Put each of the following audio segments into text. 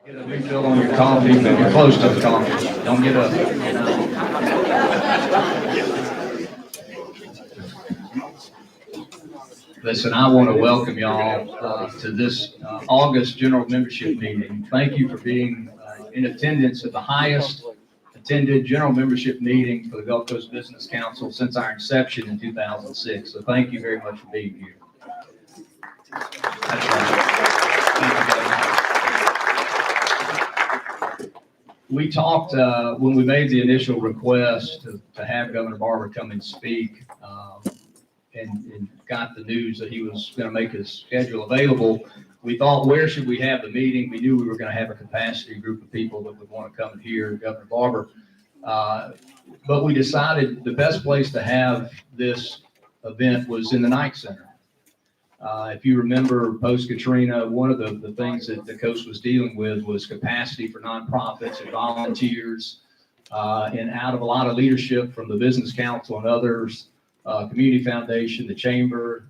Get a refill on your coffee, but you're close to the coffee. Don't get up. Listen, I want to welcome y'all to this August general membership meeting. Thank you for being in attendance at the highest attended general membership meeting for the Gulf Coast Business Council since our inception in 2006. So thank you very much for being here. That's right. Thank you, we talked when we made the initial request to have Governor Barbour come and speak and got the news that he was going to make his schedule available. We thought, where should we have the meeting? We knew we were going to have a capacity group of people that would want to come and hear Governor Barbour. But we decided the best place to have this event was in the Knight Center. If you remember post Katrina, one of the things that the coast was dealing with was capacity for nonprofits and volunteers, and out of a lot of leadership from the Business Council and others, Community Foundation, the Chamber,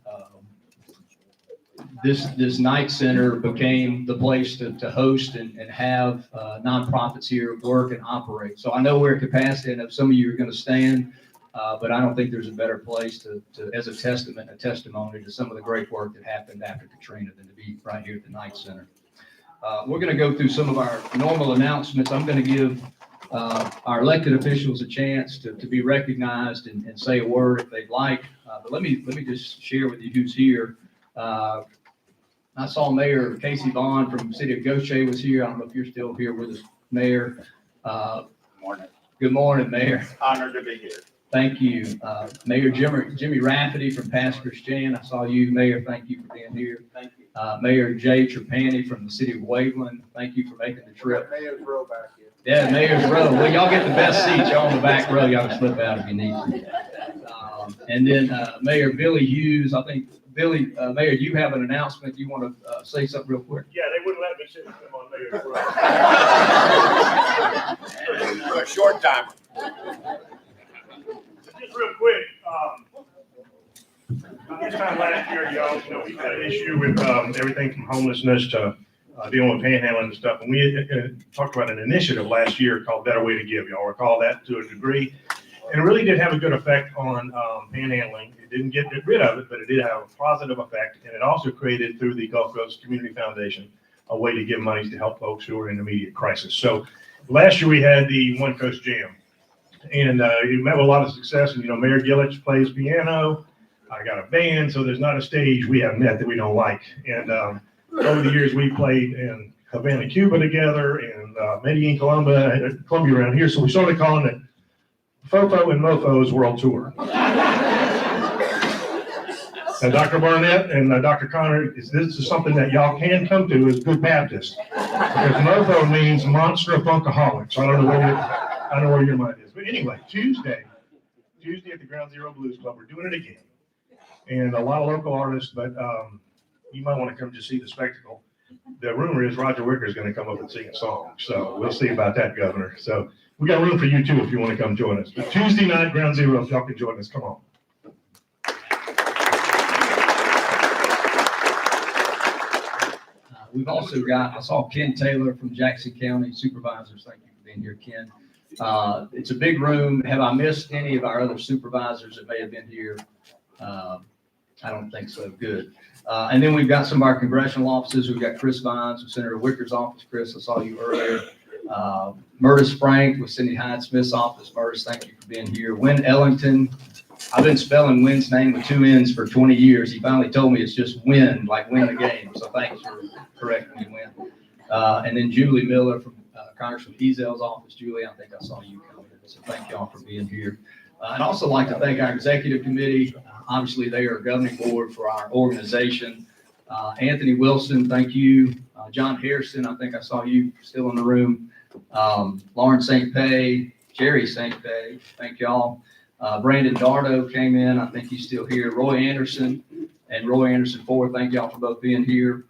this Knight Center became the place to host and have nonprofits here work and operate. So I know we're at capacity. I know some of you are going to stand. But I don't think there's a better place to as a testament, a testimony to some of the great work that happened after Katrina than to be right here at the Knight Center. We're going to go through some of our normal announcements. I'm going to give our elected officials a chance to be recognized and say a word if they'd like. But let me just share with you who's here. I saw Mayor Casey Vaughn from the city of Goshen was here. I don't know if you're still here with us, Mayor. Good morning. Good morning, Mayor. Honored to be here. Thank you. Mayor Jimmy Rafferty from Pastor Christian. I saw you, Mayor. Thank you for being here. Thank you. Mayor Jay Trapani from the city of Waveland. Thank you for making the trip. Mayor's row back here. Yeah, Mayor's row. Well, y'all get the best seats. Y'all on the back row. Y'all can slip out if you need to. And then Mayor Billy Hughes. I think, Billy, Mayor, you have an announcement. You want to say something real quick? Yeah, they wouldn't let me sit with them on Mayor's row. For a short time. Just real quick, this time last year, y'all, we had an issue with everything from homelessness to dealing with panhandling and stuff. And we talked about an initiative last year called Better Way to Give. Y'all recall that to a degree. And it really did have a good effect on panhandling. It didn't get rid of it, but it did have a positive effect. And it also created, through the Gulf Coast Community Foundation, a way to give money to help folks who are in immediate crisis. So last year we had the One Coast Jam. And you met with a lot of success. And, Mayor Gillich plays piano. I got a band, so there's not a stage we have met that we don't like. And over the years, we played in Havana, Cuba together, and Medellin, Colombia around here. So we started calling it Fofo and Mofo's World Tour. And Dr. Barnett and Dr. Connor, this is something that y'all can come to as good Baptists. Because Mofo means monster of funkaholic. So I don't know where your mind is. But anyway, Tuesday at the Ground Zero Blues Club, we're doing it again. And a lot of local artists, but you might want to come just see the spectacle. The rumor is Roger Wicker is going to come up and sing a song. So we'll see about that, Governor. So we got room for you too if you want to come join us. But Tuesday night, Ground Zero, if y'all can join us, come on. We've also got, I saw Ken Taylor from Jackson County Supervisors. Thank you for being here, Ken. It's a big room. Have I missed any of our other supervisors that may have been here? I don't think so. Good. And then we've got some of our congressional offices. We've got Chris Vines from Senator Wicker's office. Chris, I saw you earlier. Murtis Frank with Cindy Hyde-Smith's office. Murtis, thank you for being here. Wynn Ellington. I've been spelling Wynn's name with 2 N's for 20 years. He finally told me it's just win, like win the game. So thanks for correcting me, Wynn. And then Julie Miller from Congressman Ezel's office. Julie, I think I saw you come in. So thank y'all for being here. I'd also like to thank our executive committee. Obviously, they are a governing board for our organization. Anthony Wilson, thank you. John Harrison, I think I saw you still in the room. Lauren St. Pay, Jerry St. Pay, thank y'all. Brandon Dardo came in. I think he's still here. Roy Anderson and Roy Anderson Ford, thank y'all for both being here.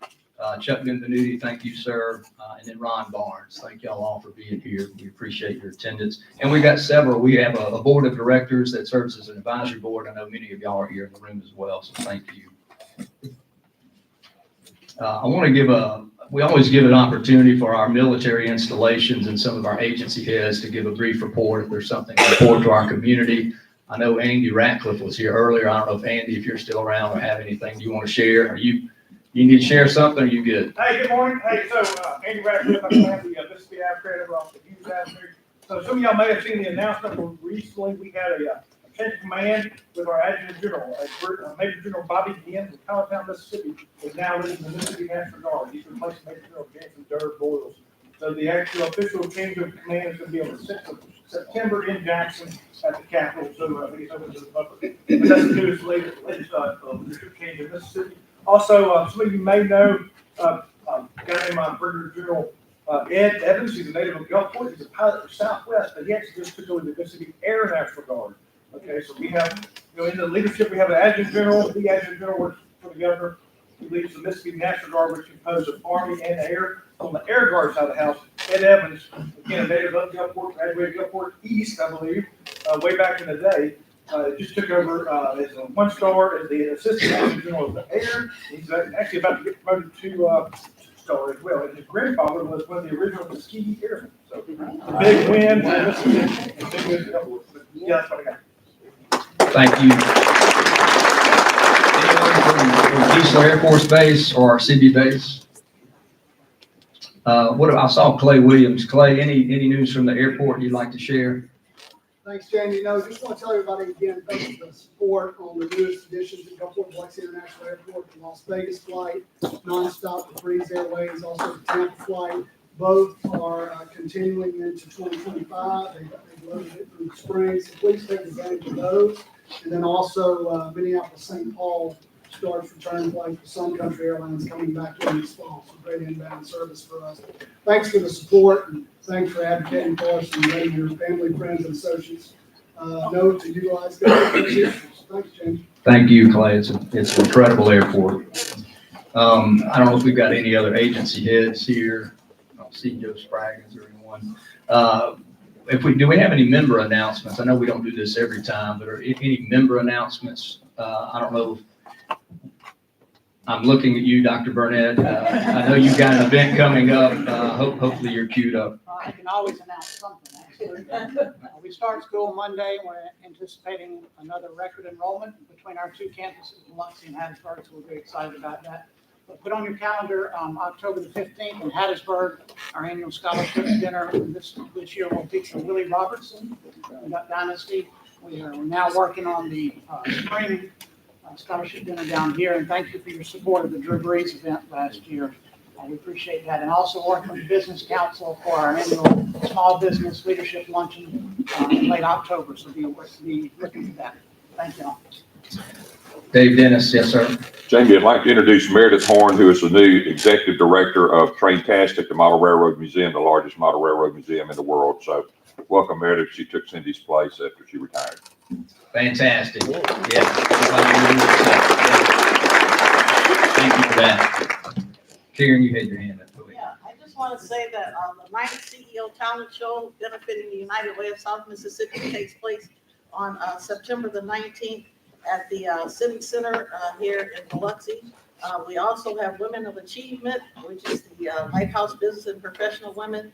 Chuck Benvenuti, thank you, sir. And then Ron Barnes, thank y'all all for being here. We appreciate your attendance. And we got several. We have a board of directors that serves as an advisory board. I know many of y'all are here in the room as well, so thank you. I want to give we always give an opportunity for our military installations and some of our agency heads to give a brief report if there's something to report to our community. I know Andy Ratcliffe was here earlier. I don't know if Andy, if you're still around or have anything you want to share. Are you need to share something, or you good? Hey, good morning. Hey, so Andy Ratcliffe, I'm the Mississippi Ave Creditor off the Hughes Avenue. So some of y'all may have seen the announcement where recently we had a change of command with our Adjutant General. Major General Bobby Ginn from Colletown, Mississippi, is now leading the Mississippi National Guard. He's replacing Major General Jason Durr Boyles. So the actual official change of command is going to be on the 6th of September in Jackson at the Capitol. So I think it's open to the public. But that's the newest latest leadership change in Mississippi. Also, some of you may know a guy named Brigadier General Ed Evans. He's a native of Gulfport. He's a pilot for Southwest, but he actually just took over the Mississippi Air National Guard. Okay, so we have, in the leadership, we have an Adjutant General. The Adjutant General works for the governor. He leads the Mississippi National Guard, which is composed of Army and Air. On the Air Guard side of the house, Ed Evans, again, a native of Gulfport, graduated Gulfport East, I believe, way back in the day. Just took over as a 1-star as the Assistant Adjutant General of the Air. He's actually about to get promoted to 2-star as well. And his grandfather was one of the original Tuskegee Airmen. So a big win for Mississippi. And big win for Gulfport. But yeah, that's what I got. Thank you. Anyone from Diesel Air Force Base or our CB base? I saw Clay Williams. Clay, any news from the airport you'd like to share? Thanks, Jamie. Just want to tell everybody again, thanks for the support on the newest additions at Gulfport Biloxi International Airport, the Las Vegas flight, nonstop to Breeze Airways, also the Tampa flight. Both are continuing into 2025. They've loaded it through the spring, so please take advantage of those. And then also Minneapolis St. Paul starts return flight for Sun Country Airlines coming back in this fall. So great inbound service for us. Thanks for the support and thanks for advocating for us and letting your family, friends, and associates know to utilize Gulfport. Thanks, James. Thank you, Clay. It's an incredible airport. I don't know if we've got any other agency heads here. I don't see Joe Spraggins or anyone. Do we have any member announcements? I know we don't do this every time, but are any member announcements? I don't know. I'm looking at you, Dr. Burnett. I know you've got an event coming up. Hopefully you're queued up. I can always announce something, actually. We start school Monday. We're anticipating another record enrollment between our two campuses, Biloxi and Hattiesburg, so we're very excited about that. But put on your calendar, October the 15th in Hattiesburg, our annual scholarship dinner. This year will feature Willie Robertson, Dynasty. We are now working on the spring scholarship dinner down here, and thank you for your support of the Drew Brees event last year. We appreciate that. And also working with the Business Council for our annual Small Business Leadership Luncheon in late October, so be looking for that. Thank you all. Dave Dennis, yes, sir. Jamie, I'd like to introduce Meredith Horn, who is the new Executive Director of Traintastic, the Model Railroad Museum, the largest model railroad museum in the world. So welcome, Meredith. She took Cindy's place after she retired. Fantastic. Yeah. Thank you for that. Karen, you had your hand up. Yeah, I just want to say that the 9th CEO Talent Show benefiting the United Way of South Mississippi takes place on September the 19th at the Civic Center here in Biloxi. We also have Women of Achievement, which is the Lighthouse Business and Professional Women.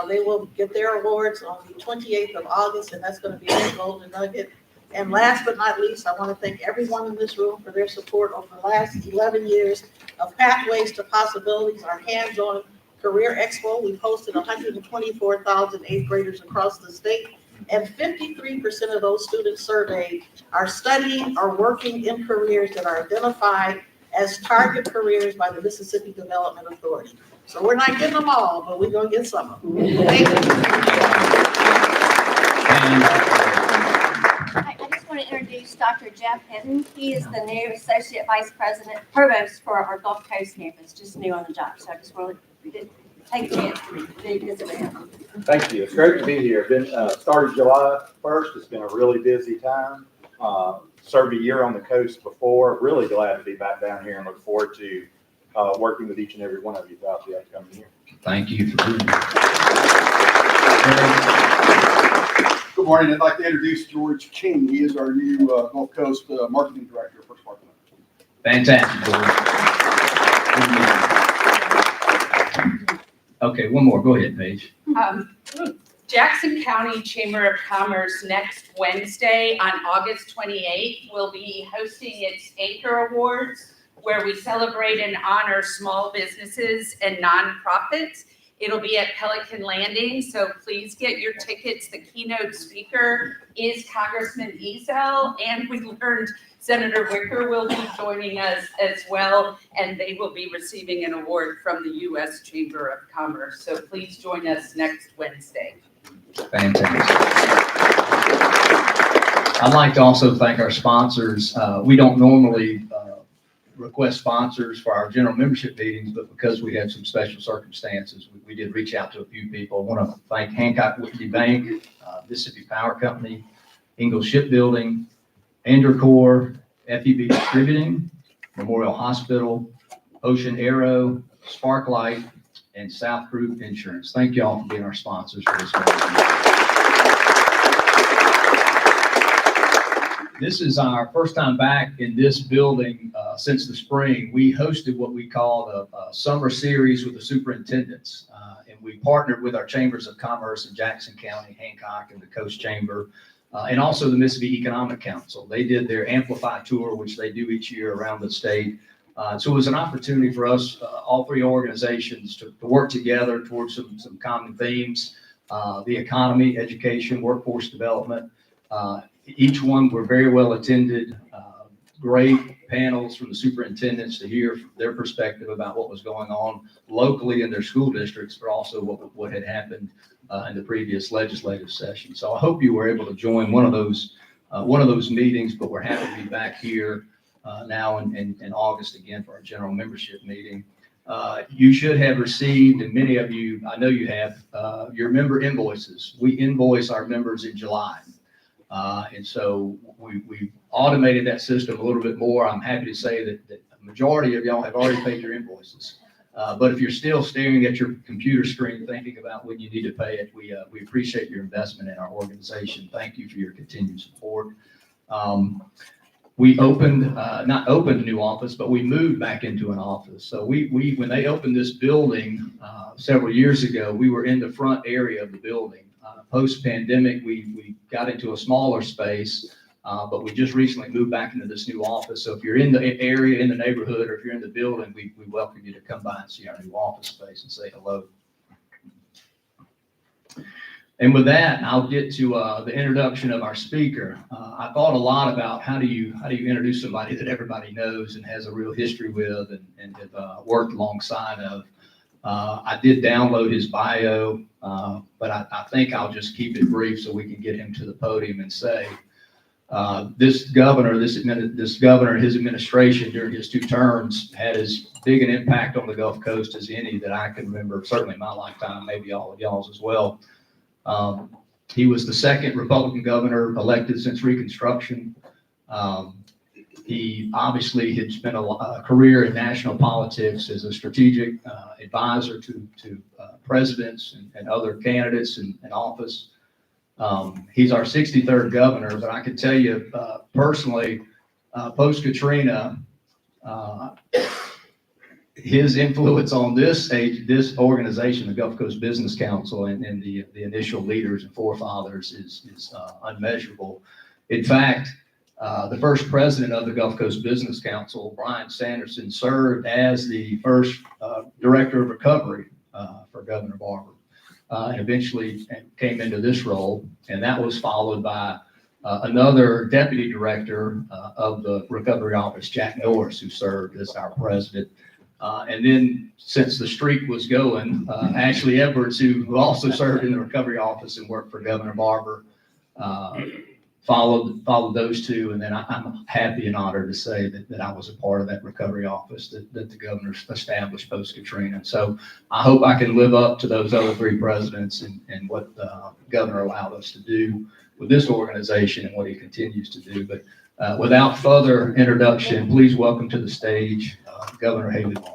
They will get their awards on the 28th of August, and that's going to be a Golden Nugget. And last but not least, I want to thank everyone in this room for their support over the last 11 years of Pathways to Possibilities, our hands-on career expo. We've hosted 124,000 eighth graders across the state, and 53% of those students surveyed are studying or working in careers that are identified as target careers by the Mississippi Development Authority. So we're not getting them all, but we're going to get some of them. Thank you. I just want to introduce Dr. Jeff Hinton. He is the new Associate Vice President Provost for our Gulf Coast campus, just new on the job. So I just want to take a chance to visit with him. Thank you. It's great to be here. Been started July 1st. It's been a really busy time. Served a year on the coast before. Really glad to be back down here and look forward to working with each and every one of you throughout the upcoming year. Thank you for being here. Good morning. I'd like to introduce George King. He is our new Gulf Coast Marketing Director for First Marketing. Fantastic, George. Okay, one more. Go ahead, Paige. Jackson County Chamber of Commerce next Wednesday on August 28th will be hosting its Anchor Awards, where we celebrate and honor small businesses and nonprofits. It'll be at Pelican Landing, so please get your tickets. The keynote speaker is Congressman Ezel, and we learned Senator Wicker will be joining us as well, and they will be receiving an award from the U.S. Chamber of Commerce. So please join us next Wednesday. Fantastic. I'd like to also thank our sponsors. We don't normally request sponsors for our general membership meetings, but because we had some special circumstances, we did reach out to a few people. I want to thank Hancock Whitney Bank, Mississippi Power Company, Ingalls Shipbuilding, Andrew FEB Distributing, Memorial Hospital, Ocean Aero, Sparklight, and South Group Insurance. Thank you all for being our sponsors for this meeting. This is our first time back in this building since the spring. We hosted what we called a summer series with the superintendents, and we partnered with our chambers of commerce in Jackson County, Hancock, and the Coast Chamber, and also the Mississippi Economic Council. They did their Amplify tour, which they do each year around the state. So it was an opportunity for us, all three organizations, to work together towards some common themes: the economy, education, workforce development. Each one were very well attended, great panels from the superintendents to hear their perspective about what was going on locally in their school districts, but also what had happened in the previous legislative session. So I hope you were able to join one of those meetings, but we're happy to be back here now in August again for our general membership meeting. You should have received, and many of you, I know you have, your member invoices. We invoice our members in July. And so we automated that system a little bit more. I'm happy to say that the majority of y'all have already paid your invoices. But if you're still staring at your computer screen thinking about when you need to pay it, we appreciate your investment in our organization. Thank you for your continued support. We not opened a new office, but we moved back into an office. So when they opened this building several years ago, we were in the front area of the building. Post-pandemic, we got into a smaller space, but we just recently moved back into this new office. So if you're in the area, in the neighborhood, or if you're in the building, we welcome you to come by and see our new office space and say hello. And with that, I'll get to the introduction of our speaker. I thought a lot about how do you introduce somebody that everybody knows and has a real history with and have worked alongside of. I did download his bio, but I think I'll just keep it brief so we can get him to the podium and say, this governor, and his administration during his 2 terms had as big an impact on the Gulf Coast as any that I can remember, certainly in my lifetime, maybe all of y'all's as well. He was the second Republican governor elected since Reconstruction. He obviously had spent a career in national politics as a strategic advisor to presidents and other candidates in office. He's our 63rd governor, but I can tell you personally, post-Katrina, his influence on this organization, the Gulf Coast Business Council, and the initial leaders and forefathers is unmeasurable. In fact, the first president of the Gulf Coast Business Council, Brian Sanderson, served as the first director of recovery for Governor Barbour, and eventually came into this role. And that was followed by another deputy director of the recovery office, Jack Norris, who served as our president. And then since the streak was going, Ashley Edwards, who also served in the recovery office and worked for Governor Barbour, followed those two. And then I'm happy and honored to say that I was a part of that recovery office that the governor established post-Katrina. And so I hope I can live up to those other 3 presidents and what the governor allowed us to do with this organization and what he continues to do. But without further introduction, please welcome to the stage Governor Haley Barbour.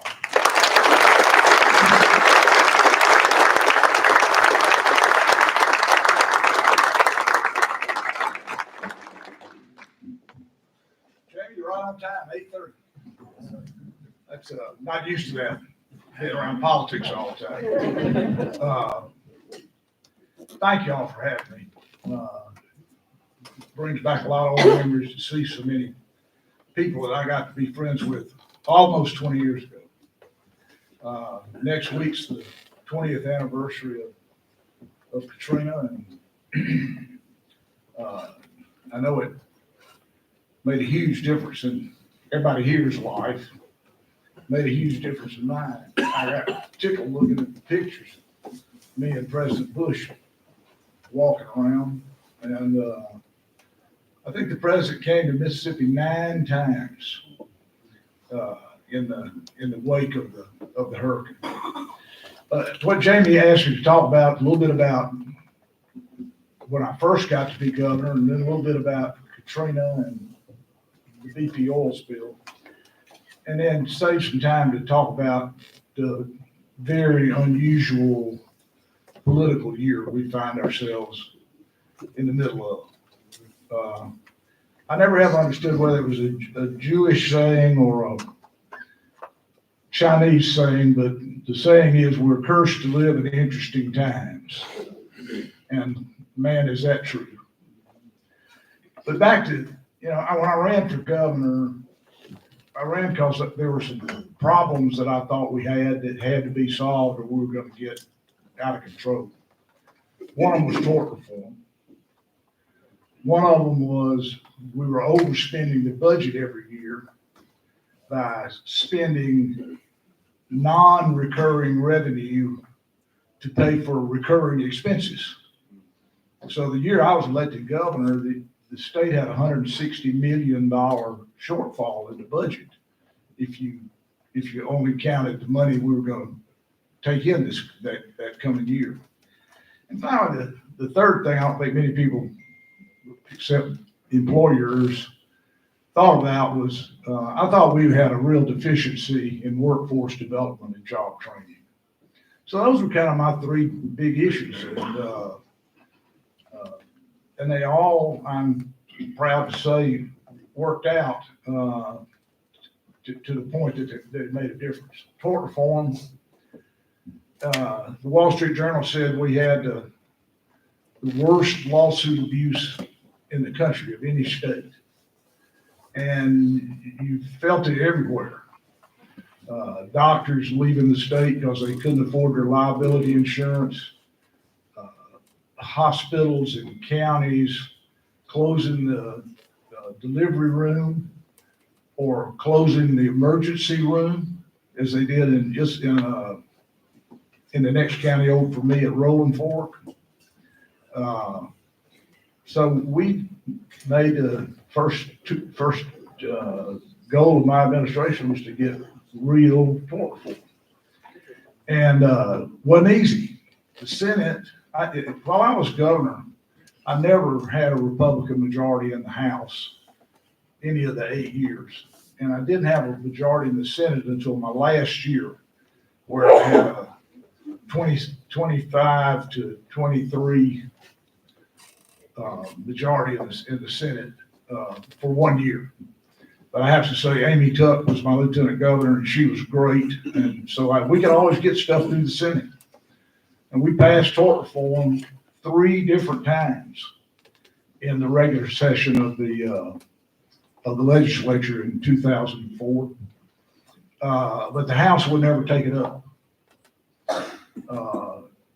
Jamie, you're right on time, 8:30. That's not used to that. been around politics all the time. Thank y'all for having me. Brings back a lot of old memories to see so many people that I got to be friends with almost 20 years ago. Next week's the 20th anniversary of Katrina, and I know it made a huge difference in everybody here's life. Made a huge difference in mine. I got tickled looking at the pictures. Me and President Bush walking around, and I think the president came to Mississippi 9 times in the wake of the hurricane. What Jamie asked me to talk about, a little bit about when I first got to be governor, and then a little bit about Katrina and the BP oil spill, and then save some time to talk about the very unusual political year we find ourselves in the middle of. I never have understood whether it was a Jewish saying or a Chinese saying, but the saying is, we're cursed to live in interesting times. And man, is that true. But back to, when I ran for governor, I ran because there were some problems that I thought we had that had to be solved or we were going to get out of control. One of them was tort reform. One of them was we were overspending the budget every year by spending non-recurring revenue to pay for recurring expenses. So the year I was elected governor, the state had $160 million shortfall in the budget. If you only counted the money we were going to take in that coming year. And finally, the third thing I don't think many people, except employers, thought about was I thought we had a real deficiency in workforce development and job training. So those were kind of my 3 big issues, and they all, I'm proud to say, worked out to the point that it made a difference. Tort reform. The Wall Street Journal said we had the worst lawsuit abuse in the country of any state. And you felt it everywhere. Doctors leaving the state because they couldn't afford their liability insurance. Hospitals and counties closing the delivery room or closing the emergency room, as they did in the next county over for me at Rolling Fork. So we made the first goal of my administration was to get real tort reform. And wasn't easy. The Senate, while I was governor, I never had a Republican majority in the House any of the 8 years. And I didn't have a majority in the Senate until my last year, where I had a 25 to 23 majority in the Senate for 1 year. But I have to say, Amy Tuck was my lieutenant governor, and she was great. And so we could always get stuff through the Senate. And we passed tort reform 3 different times in the regular session of the legislature in 2004. But the House would never take it up.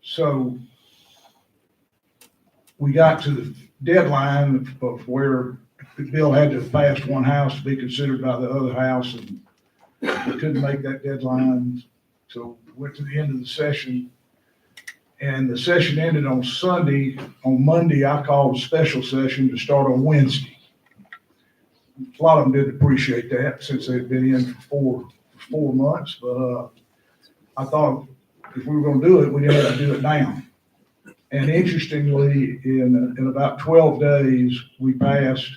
So we got to the deadline of where the bill had to have passed one house to be considered by the other house, and we couldn't make that deadline. So we went to the end of the session, and the session ended on Sunday. On Monday, I called a special session to start on Wednesday. A lot of them didn't appreciate that since they'd been in for 4 months, but I thought if we were going to do it, we didn't have to do it now. And interestingly, in about 12 days, we passed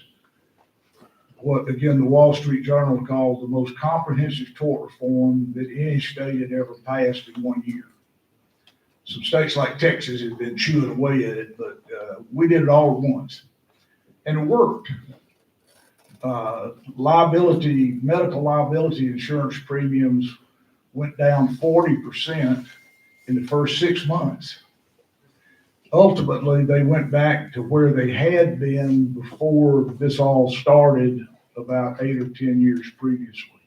what, again, the Wall Street Journal called the most comprehensive tort reform that any state had ever passed in 1 year. Some states like Texas had been chewing away at it, but we did it all at once. And it worked. Medical liability insurance premiums went down 40% in the first 6 months. Ultimately, they went back to where they had been before this all started about 8 or 10 years previously.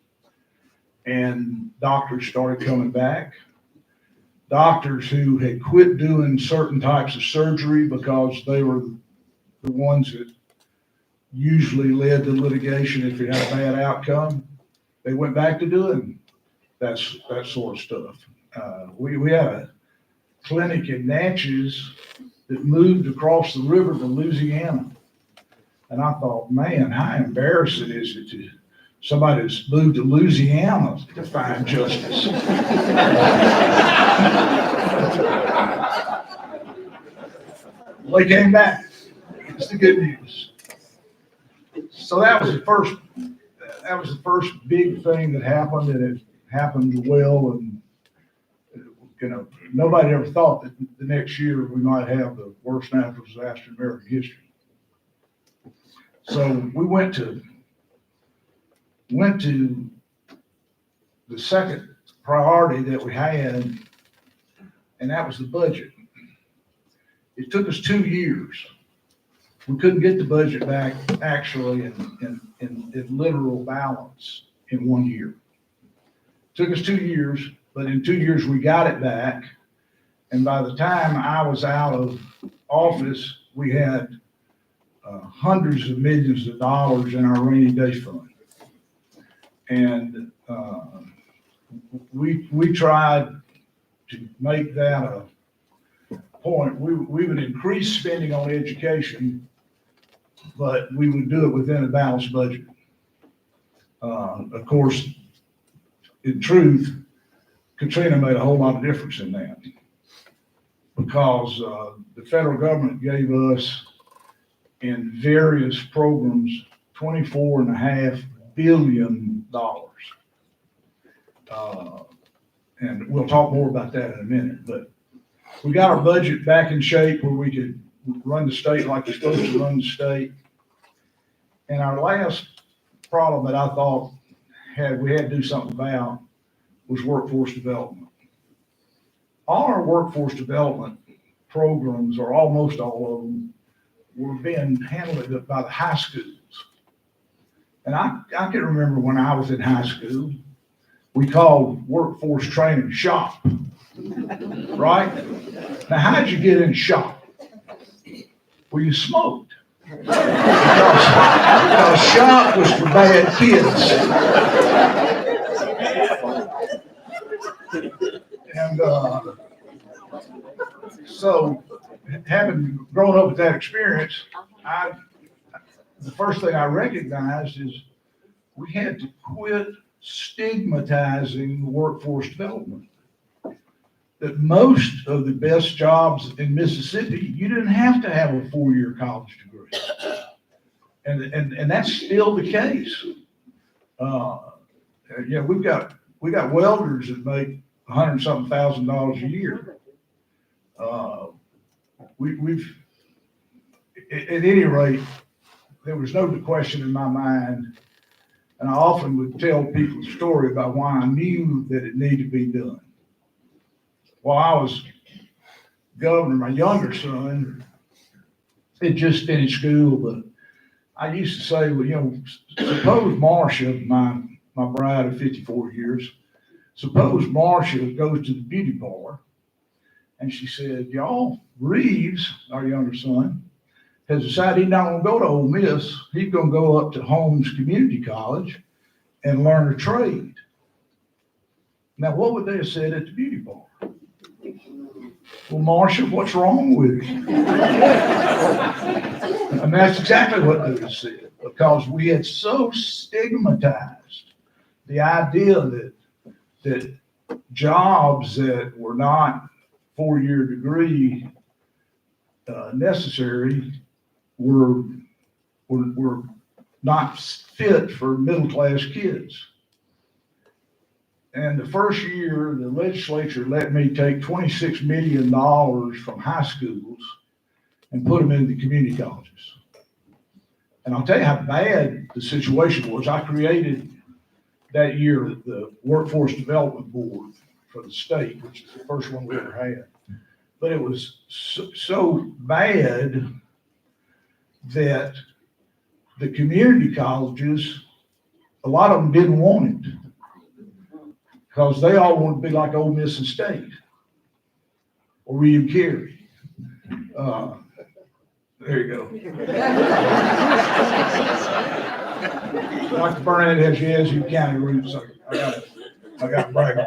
And doctors started coming back. Doctors who had quit doing certain types of surgery because they were the ones that usually led to litigation if you had a bad outcome, they went back to doing that sort of stuff. We had a clinic in Natchez that moved across the river to Louisiana. And I thought, man, how embarrassing is it to somebody that's moved to Louisiana to find justice? They came back. It's the good news. So that was the first big thing that happened, and it happened well. And you know, nobody ever thought that the next year we might have the worst natural disaster in American history. So we went to the second priority that we had, and that was the budget. It took us 2 years. We couldn't get the budget back actually in literal balance in 1 year. It took us 2 years, but in 2 years we got it back. And by the time I was out of office, we had hundreds of millions of dollars in our rainy day fund. And we tried to make that a point. We would increase spending on education, but we would do it within a balanced budget. Of course, in truth, Katrina made a whole lot of difference in that, because the federal government gave us in various programs $24.5 billion. And we'll talk more about that in a minute, but we got our budget back in shape where we could run the state like we're supposed to run the state. And our last problem that I thought we had to do something about was workforce development. All our workforce development programs, or almost all of them, were being handled by the high schools. And I can remember when I was in high school, we called workforce training shop, right? Now, how'd you get in shop? Well, you smoked. Because shop was for bad kids. And so, having grown up with that experience, the first thing I recognized is we had to quit stigmatizing workforce development. That most of the best jobs in Mississippi, you didn't have to have a 4-year college degree. And that's still the case. Yeah, we got welders that make $100,000 a year. At any rate, there was no question in my mind, and I often would tell people the story about why I knew that it needed to be done. While I was governor, my younger son had just finished school, but I used to say, well, you know, suppose Marcia, my bride of 54 years, suppose Marcia goes to the beauty parlor, and she said, y'all, Reeves, our younger son, has decided he's not going to go to Ole Miss. He's going to go up to Holmes Community College and learn a trade. Now, what would they have said at the beauty parlor? Well, Marcia, what's wrong with you? And that's exactly what they would say, because we had so stigmatized the idea that jobs that were not 4-year degree necessary were not fit for middle-class kids. And the first year, the legislature let me take $26 million from high schools and put them into the community colleges. And I'll tell you how bad the situation was. I created that year, the Workforce Development Board for the state, which is the first one we ever had. But it was so bad that the community colleges, a lot of them didn't want it because they all wanted to be like Ole Miss and State or William Carey. There you go. Dr. Burnett has Yazoo County roots. I got to brag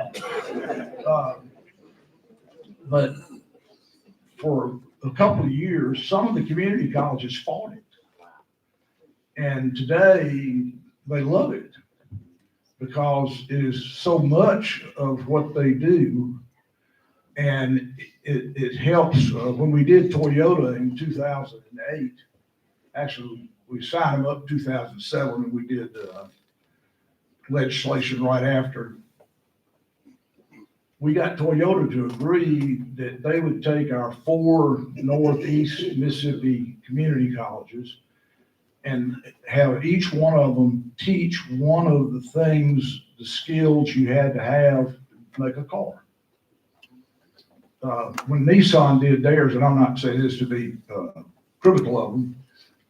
on. But for a couple of years, some of the community colleges fought it. And today, they love it because it is so much of what they do. And it helps. When we did Toyota in 2008, actually, we signed them up in 2007, and we did legislation right after. We got Toyota to agree that they would take our 4 Northeast Mississippi community colleges and have each one of them teach one of the things, the skills you had to have to make a car. When Nissan did theirs, and I'm not saying this to be critical of them,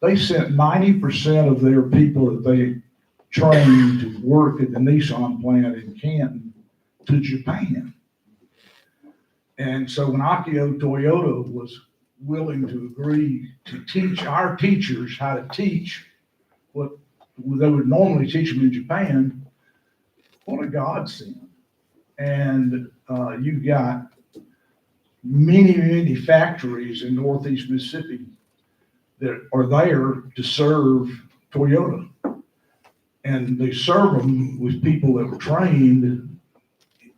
they sent 90% of their people that they trained to work at the Nissan plant in Canton to Japan. And so when Akio Toyota was willing to agree to teach our teachers how to teach what they would normally teach them in Japan, what a godsend. And you've got many factories in Northeast Mississippi that are there to serve Toyota. And they serve them with people that were trained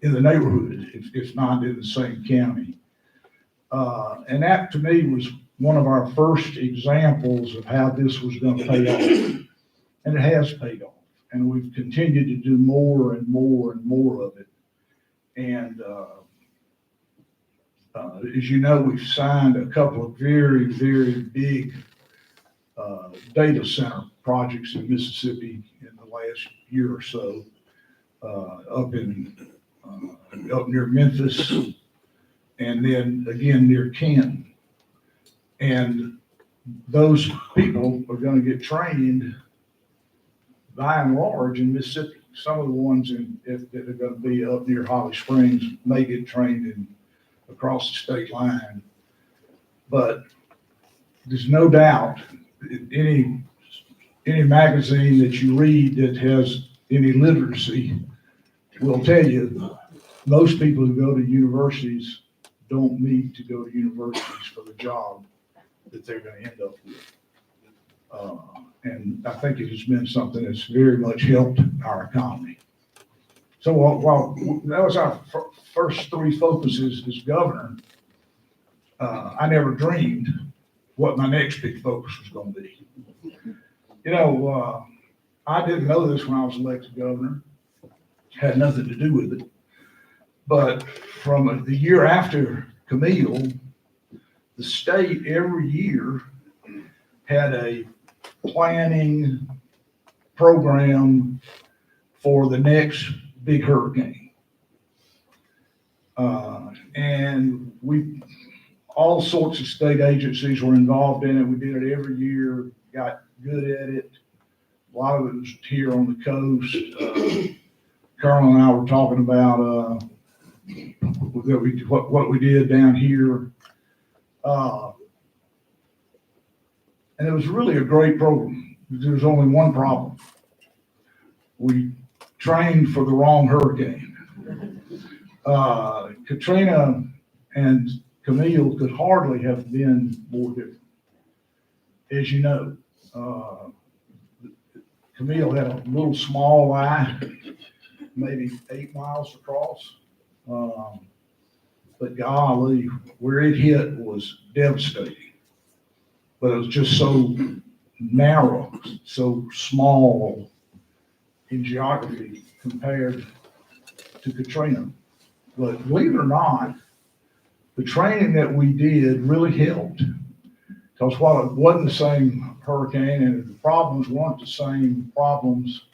in the neighborhood, if not in the same county. And that to me was one of our first examples of how this was going to pay off. And it has paid off. And we've continued to do more and more and more of it. And as you know, we've signed a couple of very big data center projects in Mississippi in the last year or so, up near Memphis, and then again near Canton. And those people are going to get trained by and large in Mississippi. Some of the ones that are going to be up near Holly Springs may get trained across the state line. But there's no doubt any magazine that you read that has any literacy will tell you most people who go to universities don't need to go to universities for the job that they're going to end up with. And I think it has been something that's very much helped our economy. So while that was our first 3 focuses as governor, I never dreamed what my next big focus was going to be. You know, I didn't know this when I was elected governor. Had nothing to do with it. But from the year after Camille, the state every year had a planning program for the next big hurricane. And all sorts of state agencies were involved in it. We did it every year, got good at it. A lot of it was here on the coast. Carl and I were talking about what we did down here. And it was really a great program. There was only one problem. We trained for the wrong hurricane. Katrina and Camille could hardly have been more different. As you know, Camille had a little small eye, maybe 8 miles across. But golly, where it hit was devastating. But it was just so narrow, so small in geography compared to Katrina. But believe it or not, the training that we did really helped. Because while it wasn't the same hurricane and the problems weren't the same problems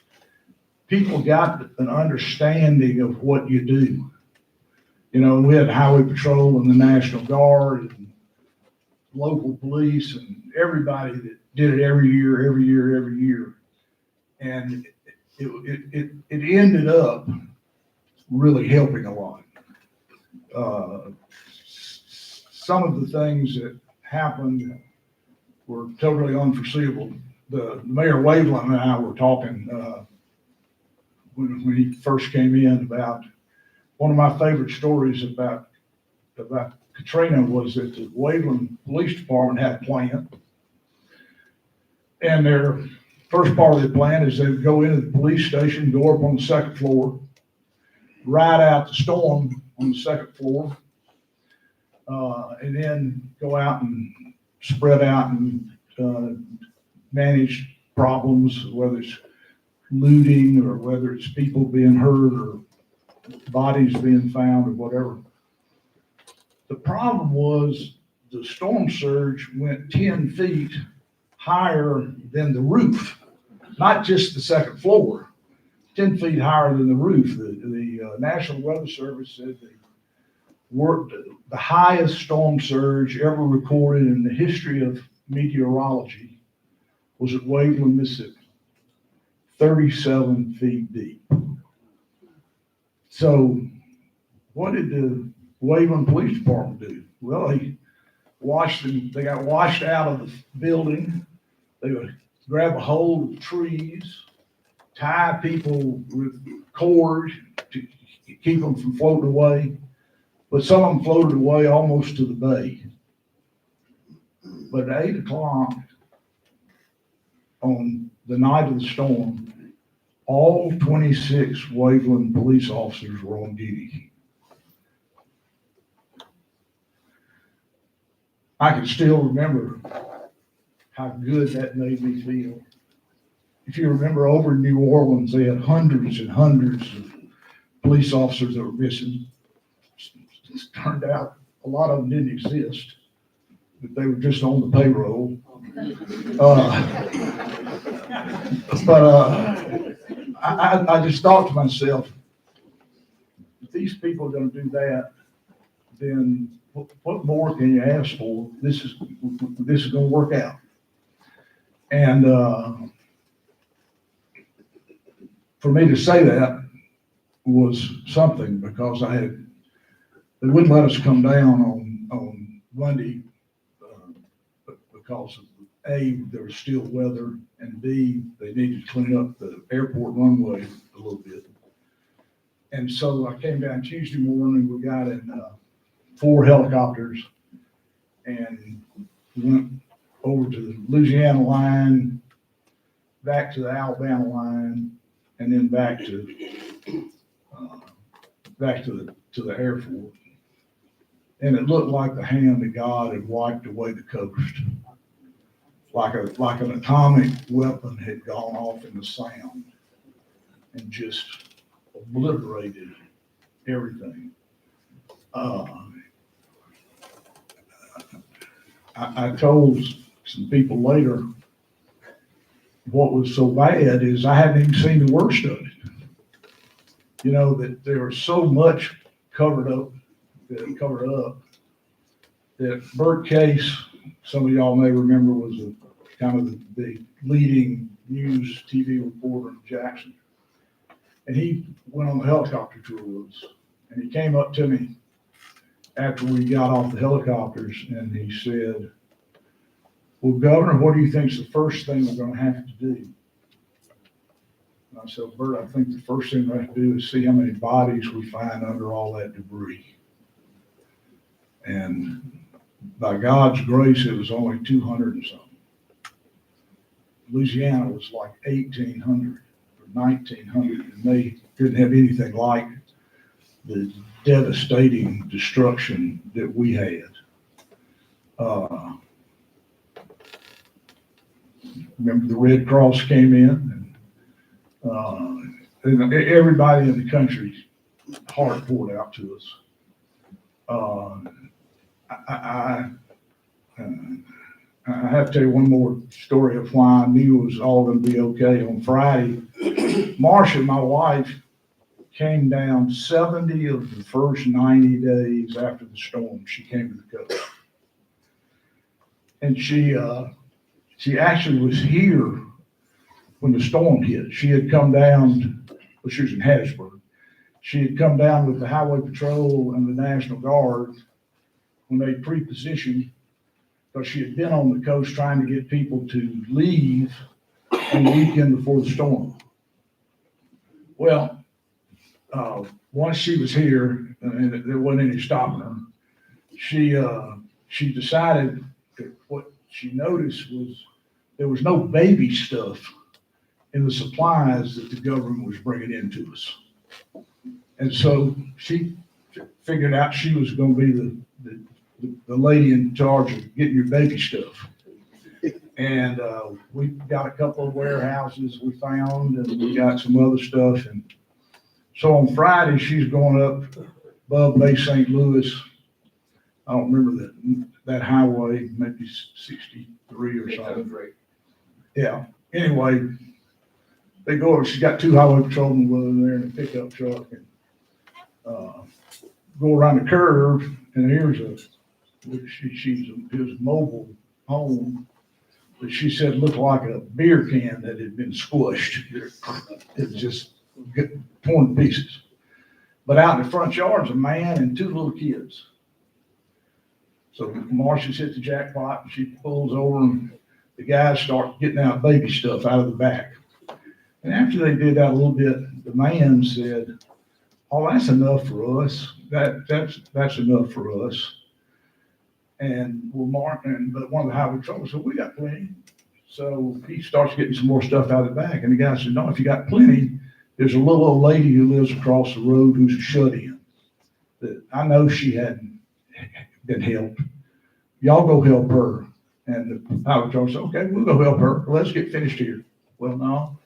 people got an understanding of what you do. You know, we had highway patrol and the National Guard and local police and everybody that did it every year. And it ended up really helping a lot. Some of the things that happened were totally unforeseeable. The Mayor Waveland and I were talking when he first came in about one of my favorite stories about Katrina was that the Waveland Police Department had a plan. And their first part of the plan is they would go into the police station, go up on the second floor, ride out the storm on the second floor, and then go out and spread out and manage problems, whether it's looting or whether it's people being hurt or bodies being found or whatever. The problem was the storm surge went 10 feet higher than the roof, not just the second floor, 10 feet higher than the roof. The National Weather Service said the highest storm surge ever recorded in the history of meteorology was at Waveland, Mississippi, 37 feet deep. So what did the Waveland Police Department do? Well, they got washed out of the building. They would grab a hold of trees, tie people with cord to keep them from floating away. But some of them floated away almost to the bay. But at 8 o'clock on the night of the storm, all 26 Waveland police officers were on duty. I can still remember how good that made me feel. If you remember, over in New Orleans, they had hundreds and hundreds of police officers that were missing. It turned out a lot of them didn't exist, but they were just on the payroll. I just thought to myself, if these people are going to do that, then what more can you ask for? This is going to work out. And for me to say that was something, because they wouldn't let us come down on Monday because of A, there was still weather, and B, they needed to clean up the airport runway a little bit. And so I came down Tuesday morning, we got in 4 helicopters and went over to the Louisiana line, back to the Alabama line, and then back to the airport. And it looked like the hand of God had wiped away the coast. Like an atomic weapon had gone off in the sound and just obliterated everything. I told some people later, what was so bad is I hadn't even seen the worst of it. You know, that there was so much covered up that Bert Case, some of y'all may remember, was kind of the leading news TV reporter in Jackson. And he went on the helicopter tour with us. And he came up to me after we got off the helicopters and he said, "Well, Governor, what do you think is the first thing we're going to have to do?" And I said, "Bert, I think the first thing we have to do is see how many bodies we find under all that debris." And by God's grace, it was only 200 and something. Louisiana was like 1,800 or 1,900, and they didn't have anything like the devastating destruction that we had. Remember, the Red Cross came in, and everybody in the country's heart poured out to us. I have to tell you one more story of why I knew it was all gonna be okay. On Friday, Marcia, my wife, came down 70 of the first 90 days after the storm. She came to the coast. And she actually was here when the storm hit. She had come down, well, she was in Hattiesburg. She had come down with the Highway Patrol and the National Guard when they pre-positioned, because she had been on the coast trying to get people to leave on the weekend before the storm. Well, once she was here, and there wasn't any stopping her, she decided that what she noticed was there was no baby stuff in the supplies that the government was bringing into us. And so she figured out she was going to be the lady in charge of getting your baby stuff. And we got a couple of warehouses we found, and we got some other stuff. And so on Friday, she's going up above Bay St. Louis. I don't remember that highway, maybe 63 or something. Yeah. Anyway, they go over. She's got two highway patrolmen with her there in a pickup truck, and go around the curve. And here's she's his mobile home. But she said looked like a beer can that had been squished. It was just torn to pieces. But out in the front yard's a man and two little kids. So Marcia's hit the jackpot, and she pulls over, and the guys start getting out baby stuff out of the back. And after they did that a little bit, the man said, "Oh, that's enough for us. That's enough for us." And but one of the highway patrollers said, "We got plenty." So he starts getting some more stuff out of the back, and the guy said, "No, if you got plenty, there's a little old lady who lives across the road who's a shut-in. That I know she hadn't been helped. Y'all go help her." And the highway patrol said, "Okay, we'll go help her. Let's get finished here." Well, no.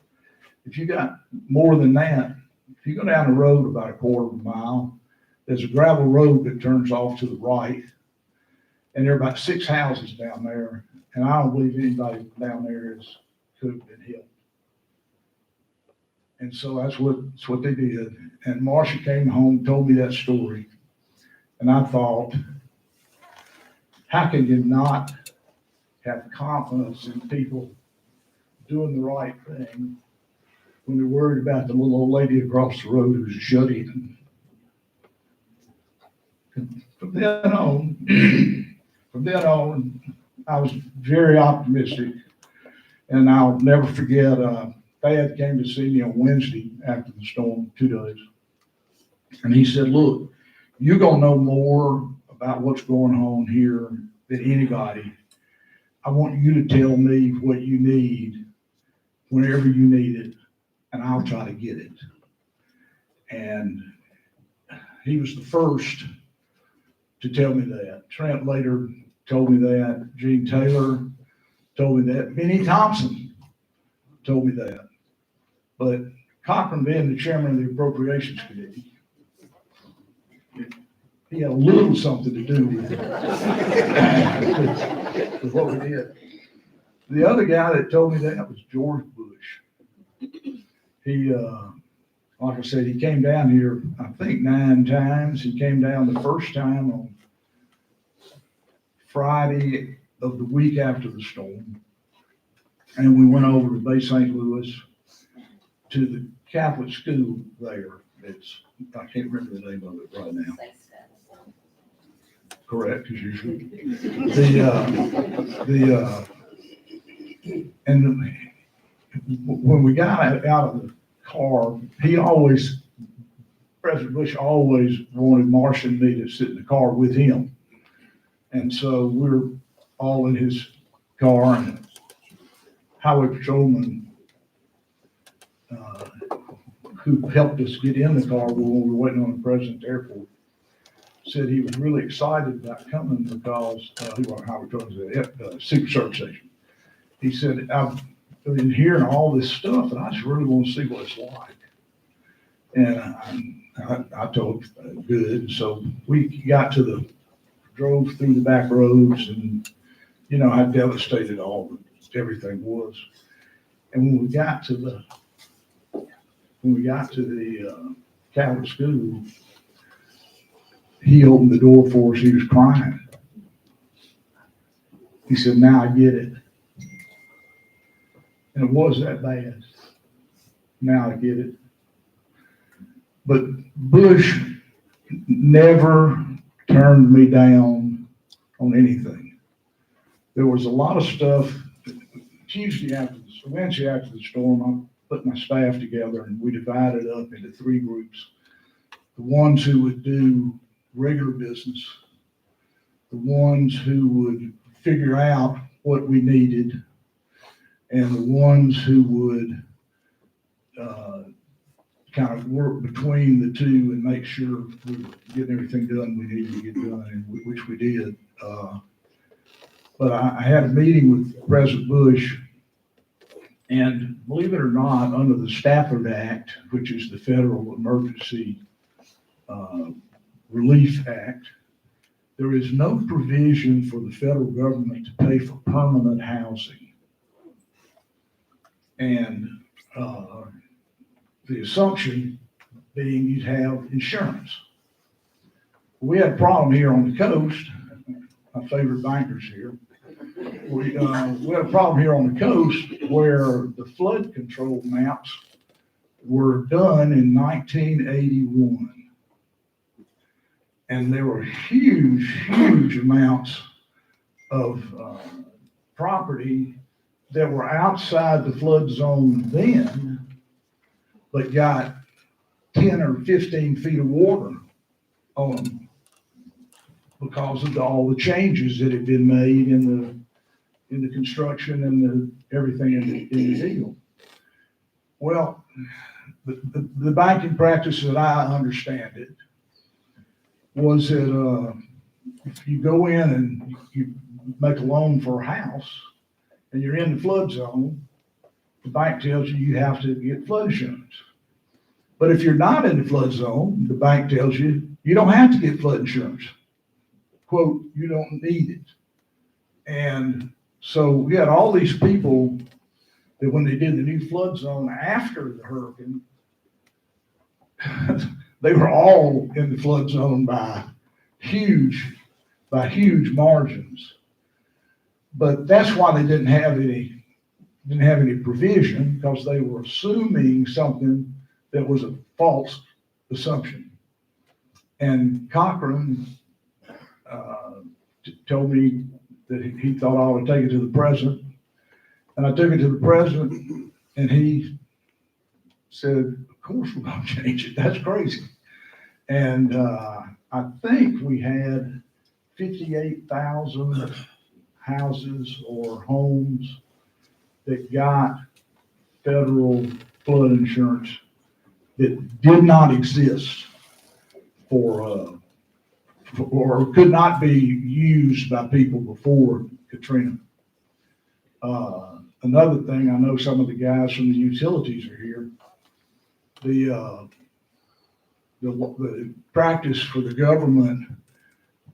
If you got more than that, if you go down the road about a quarter of a mile, there's a gravel road that turns off to the right. And there are about 6 houses down there. And I don't believe anybody down there could have been helped. And so that's what they did. And Marcia came home, told me that story. And I thought, how can you not have confidence in people doing the right thing when they're worried about the little old lady across the road who's shut in? From then on, I was very optimistic, and I'll never forget, Thad came to see me on Wednesday after the storm, 2 days. And he said, "Look, you're going to know more about what's going on here than anybody. I want you to tell me what you need whenever you need it, and I'll try to get it." And he was the first to tell me that. Trent later told me that. Gene Taylor told me that. Benny Thompson told me that. But Cochran, being the chairman of the Appropriations Committee, he had a little something to do with what we did. The other guy that told me that was George Bush. He, like I said, he came down here, I think 9 times. He came down the first time on Friday of the week after the storm. And we went over to Bay St. Louis to the Catholic school there. I can't remember the name of it right now. Correct, as usual. When we got out of the car, President Bush always wanted Marcia and me to sit in the car with him. And so we're all in his car, and highway patrolman who helped us get in the car when we were waiting on the president's airport said he was really excited about coming because he wasn't highway patrolman, at Secret Service station. He said, "I've been hearing all this stuff, and I just really want to see what it's like." And I told him, good. So we drove through the back roads, and you know how devastated everything was. And when we got to the Catholic school, he opened the door for us. He was crying. He said, "Now I get it." And it was that bad. Now I get it. But Bush never turned me down on anything. There was a lot of stuff. Eventually after the storm, I put my staff together and we divided up into 3 groups. The ones who would do regular business, the ones who would figure out what we needed, and the ones who would kind of work between the two and make sure we were getting everything done we needed to get done, and which we did. But I had a meeting with President Bush, and believe it or not, under the Stafford Act, which is the Federal Emergency Relief Act, there is no provision for the federal government to pay for permanent housing. And the assumption being you'd have insurance. We had a problem here on the coast. My favorite bankers here. We had a problem here on the coast where the flood control maps were done in 1981. And there were huge amounts of property that were outside the flood zone then, but got 10 or 15 feet of water on them because of all the changes that had been made in the construction and everything in the deal. Well, the banking practice that I understand it was that if you go in and you make a loan for a house and you're in the flood zone, the bank tells you you have to get flood insurance. But if you're not in the flood zone, the bank tells you you don't have to get flood insurance. Quote, you don't need it. And so we had all these people that when they did the new flood zone after the hurricane, they were all in the flood zone by huge margins. But that's why they didn't have any provision, because they were assuming something that was a false assumption. And Cochran told me that he thought I ought to take it to the president. And I took it to the president, and he said, "Of course we're going to change it. That's crazy." And I think we had 58,000 houses or homes that got federal flood insurance that did not exist or could not be used by people before Katrina. Another thing, I know some of the guys from the utilities are here. The practice for the government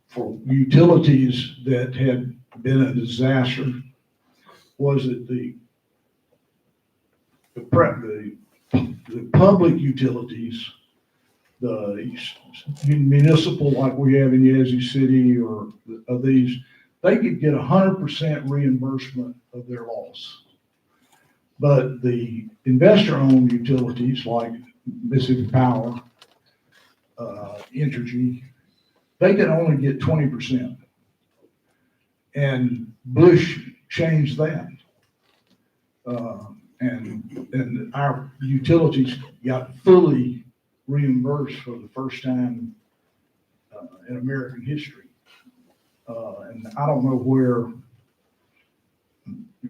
for utilities that had been a disaster was that the public utilities, the municipal like we have in Yazoo City or of these, they could get 100% reimbursement of their loss. But the investor-owned utilities like Mississippi Power, Entergy, they could only get 20%. And Bush changed that. And our utilities got fully reimbursed for the first time in American history. And I don't know where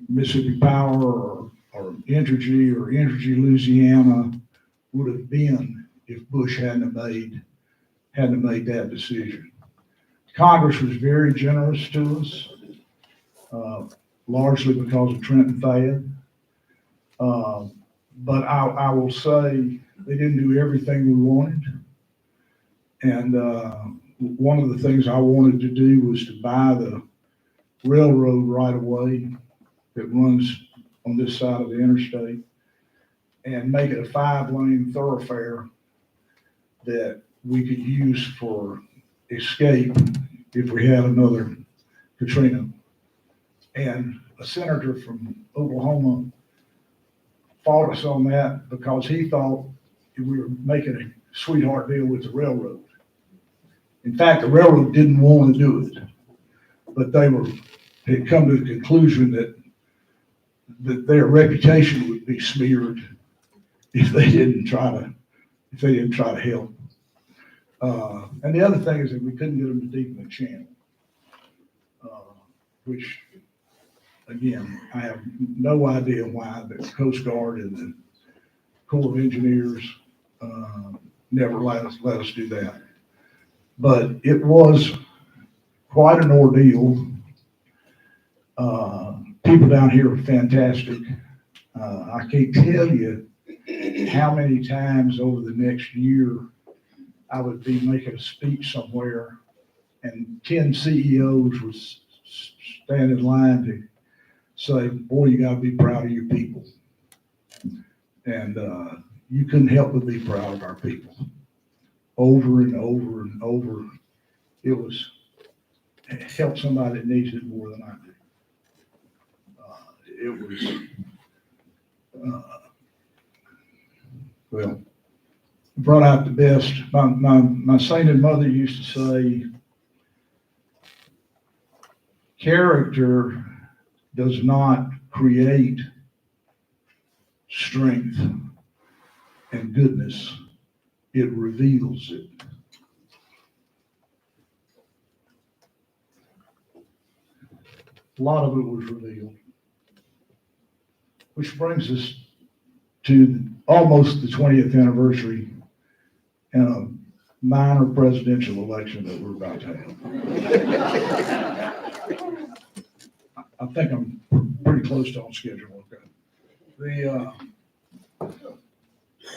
Mississippi Power or Entergy or Entergy Louisiana would have been if Bush hadn't made that decision. Congress was very generous to us, largely because of Trenton Fayed. But I will say they didn't do everything we wanted. And one of the things I wanted to do was to buy railroad right of way that runs on this side of the interstate and make it a 5-lane thoroughfare that we could use for escape if we had another Katrina. And a senator from Oklahoma fought us on that because he thought we were making a sweetheart deal with the railroad. In fact, the railroad didn't want to do it, but had come to the conclusion that their reputation would be smeared if they didn't try to help. And the other thing is that we couldn't get them to deepen the channel, which, again, I have no idea why the Coast Guard and the Corps of Engineers never let us do that. But it was quite an ordeal. People down here are fantastic. I can't tell you how many times over the next year I would be making a speech somewhere and 10 CEOs would stand in line to say, boy, you gotta be proud of your people. And you couldn't help but be proud of our people. Over and over and over, it helped somebody that needs it more than I do. It was, well, brought out the best. My sainted mother used to say, character does not create strength and goodness, it reveals it. A lot of it was revealed. Which brings us to almost the 20th anniversary and a minor presidential election that we're about to have. I think I'm pretty close to on schedule. Okay.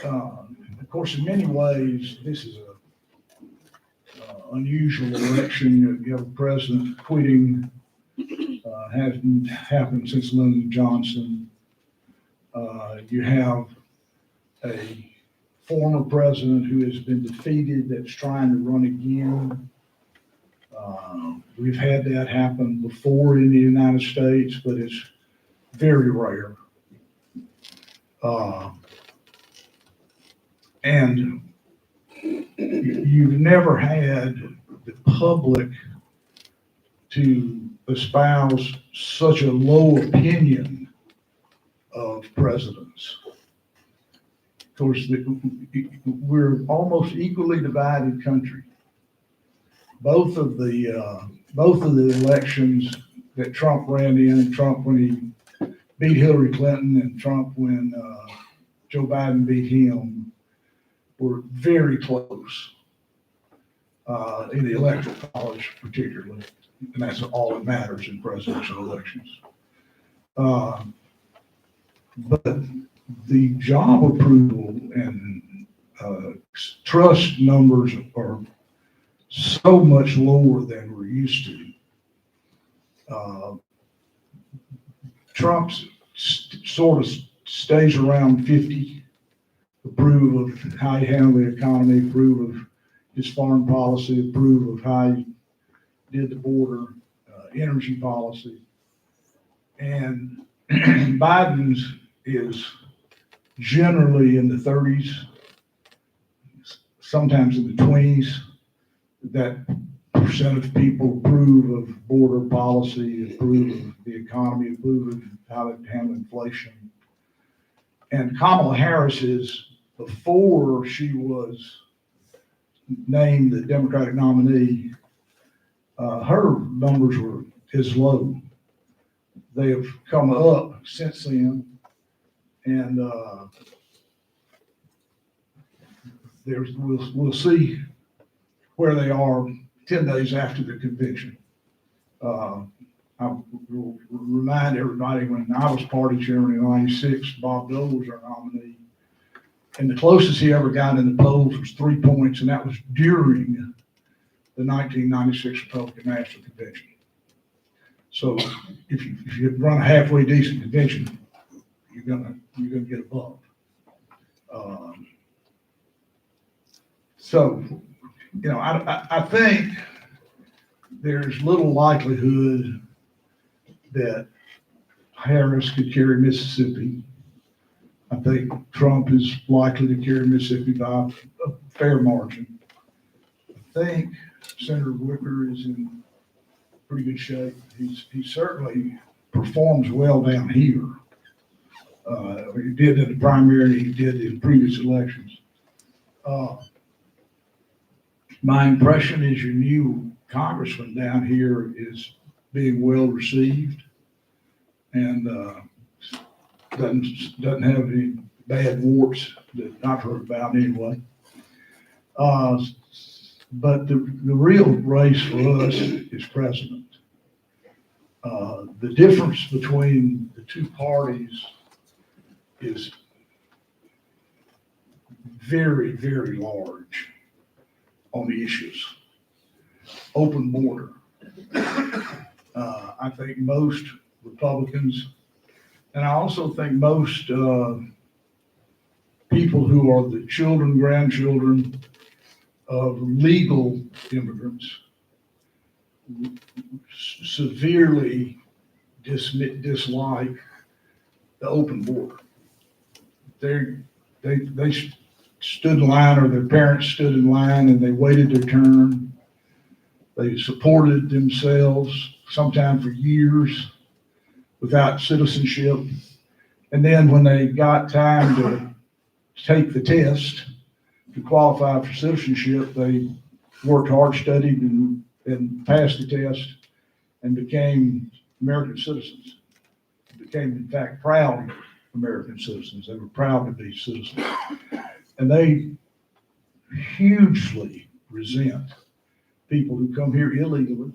Of course, in many ways, this is a unusual election. You have a president quitting. Hasn't happened since Lyndon Johnson. You have a former president who has been defeated that's trying to run again. We've had that happen before in the United States, but it's very rare. And you've never had the public to espouse such a low opinion of presidents. Of course, we're almost equally divided country. Both of the elections that Trump ran in, Trump when he beat Hillary Clinton and Trump when Joe Biden beat him, were very close in the electoral college particularly, and that's all that matters in presidential elections. But the job approval and trust numbers are so much lower than we're used to. Trump sort of stays around 50, approve of how he handled the economy, approve of his foreign policy, approve of how he did the border, energy policy. And Biden's is generally in the 30s, sometimes in the 20s. That percent of people approve of border policy, approve of the economy, approve of how to handle inflation. And Kamala Harris is, before she was named the Democratic nominee, her numbers were as low. They have come up since then, and we'll see where they are 10 days after the convention. I will remind everybody, when I was party chairman in '96, Bob Dole was our nominee. And the closest he ever got in the polls was 3 points, and that was during the 1996 Republican National Convention. So if you run a halfway decent convention, you're gonna get a bump. So, you know, I think there's little likelihood that Harris could carry Mississippi. I think Trump is likely to carry Mississippi by a fair margin. I think Senator Wicker is in pretty good shape. He certainly performs well down here. He did in the primary, he did in previous elections. My impression is your new congressman down here is being well received and doesn't have any bad warts that I've heard about anyway. But the real race for us is president. The difference between the two parties is very, very large on the issues. Open border. I think most Republicans, and I also think most people who are the children, grandchildren of legal immigrants severely dislike the open border. They stood in line, or their parents stood in line, and they waited their turn. They supported themselves, sometimes for years, without citizenship. And then when they got time to take the test to qualify for citizenship, they worked hard, studied, and passed the test and became American citizens. Became, in fact, proud American citizens. They were proud to be citizens. And they hugely resent people who come here illegally,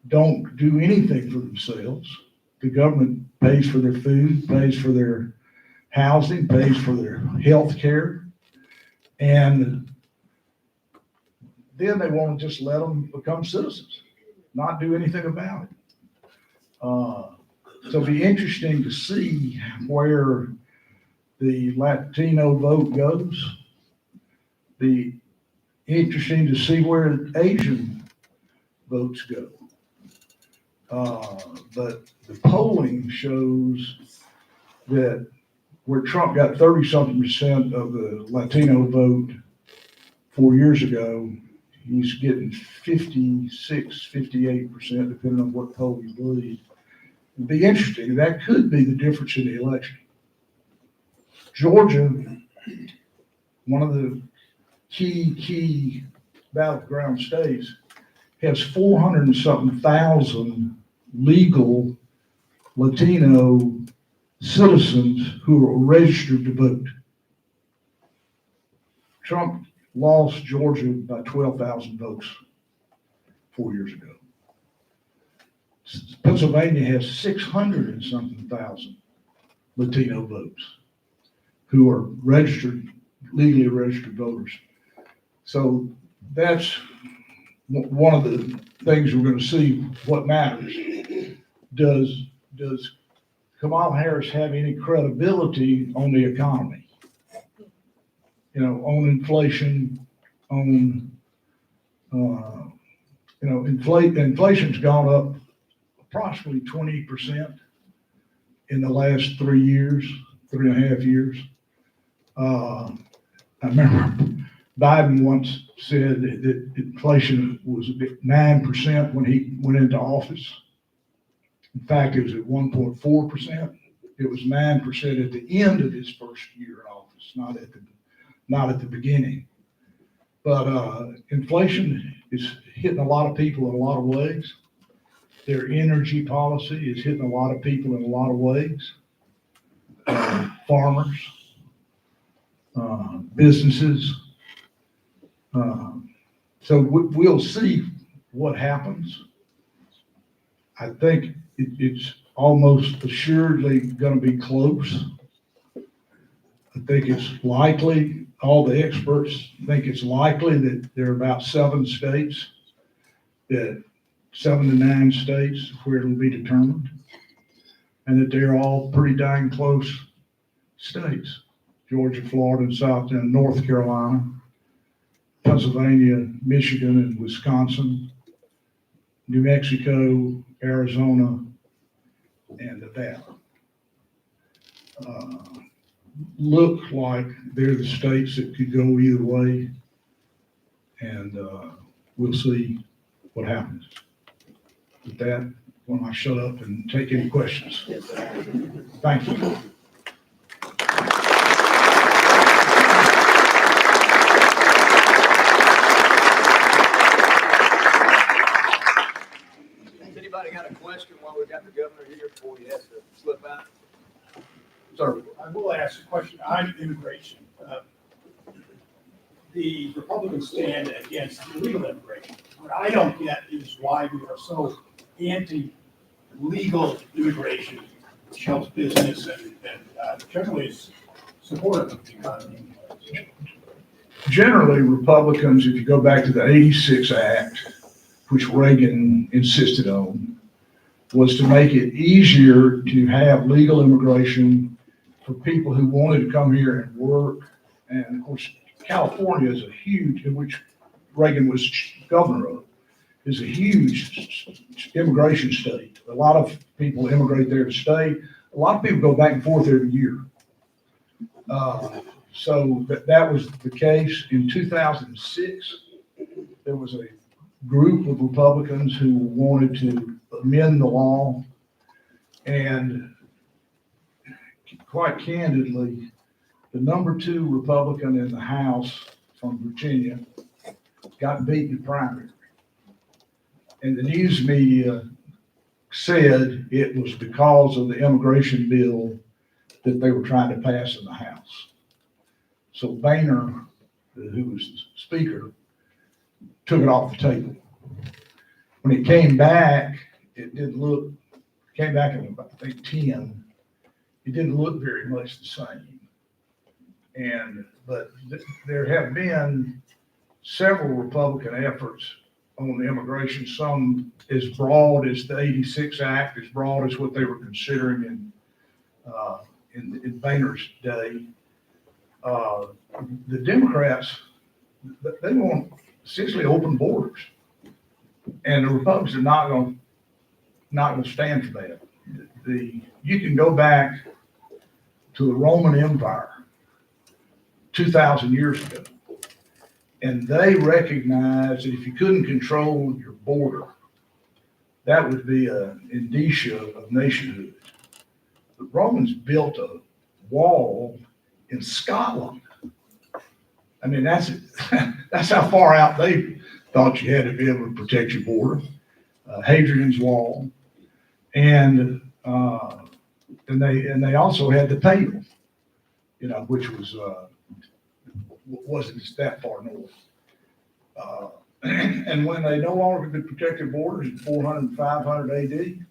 don't do anything for themselves. The government pays for their food, pays for their housing, pays for their health care, and then they want to just let them become citizens, not do anything about it. So it'll be interesting to see where the Latino vote goes. Be interesting to see where Asian votes go. But the polling shows that where Trump got 30-something% of the Latino vote 4 years ago, he's getting 56, 58%, depending on what poll you believe. It'd be interesting. That could be the difference in the election. Georgia, one of the key battleground states, has 400 and something thousand legal Latino citizens who are registered to vote. Trump lost Georgia by 12,000 votes 4 years ago. Pennsylvania has 600 and something thousand Latino votes who are registered, legally registered voters. So that's one of the things we're going to see what matters. Does Kamala Harris have any credibility on the economy? You know, on inflation, on, inflation's gone up approximately 20% in the last 3 years, 3.5 years. I remember Biden once said that inflation was 9% when he went into office. In fact, it was at 1.4%. It was 9% at the end of his first year in office, not at the beginning. But inflation is hitting a lot of people in a lot of ways. Their energy policy is hitting a lot of people in a lot of ways. Farmers, businesses. So we'll see what happens. I think it's almost assuredly going to be close. I think it's likely, all the experts think it's likely that there are about 7 states that 7 to 9 states where it'll be determined, and that they're all pretty dang close states. Georgia, Florida, and South and North Carolina, Pennsylvania, Michigan, and Wisconsin, New Mexico, Arizona, and Nevada. Look like they're the states that could go either way, and we'll see what happens. With that, why don't I shut up and take any questions? Thank you. Has anybody got a question while we've got the governor here before he has to slip out? Sir. I will ask a question on immigration. The Republicans stand against illegal immigration. What I don't get is why we are so anti-legal immigration, which helps business and generally is supportive of the economy. Generally, Republicans, if you go back to the 86 Act, which Reagan insisted on, was to make it easier to have legal immigration for people who wanted to come here and work. And of course, California is a huge, in which Reagan was governor of, is a huge immigration state. A lot of people immigrate there to stay. A lot of people go back and forth every year. So that was the case. In 2006, there was a group of Republicans who wanted to amend the law, and quite candidly, the number 2 Republican in the House from Virginia got beat in the primary. And the news media said it was because of the immigration bill that they were trying to pass in the House. So Boehner, who was the speaker, took it off the table. When it came back, it didn't look, came back in about, I think, 10. It didn't look very much the same. But there have been several Republican efforts on immigration, some as broad as the 86 Act, as broad as what they were considering in Boehner's day. The Democrats, they want essentially open borders, and the Republicans are not going to stand for that. You can go back to the Roman Empire 2,000 years ago, and they recognized that if you couldn't control your border, that would be an indicia of nationhood. The Romans built a wall in Scotland. I mean, that's how far out they thought you had to be able to protect your border. Hadrian's Wall, and they also had the Pale, which wasn't that far north. And when they no longer could protect their borders in 400 and 500 AD,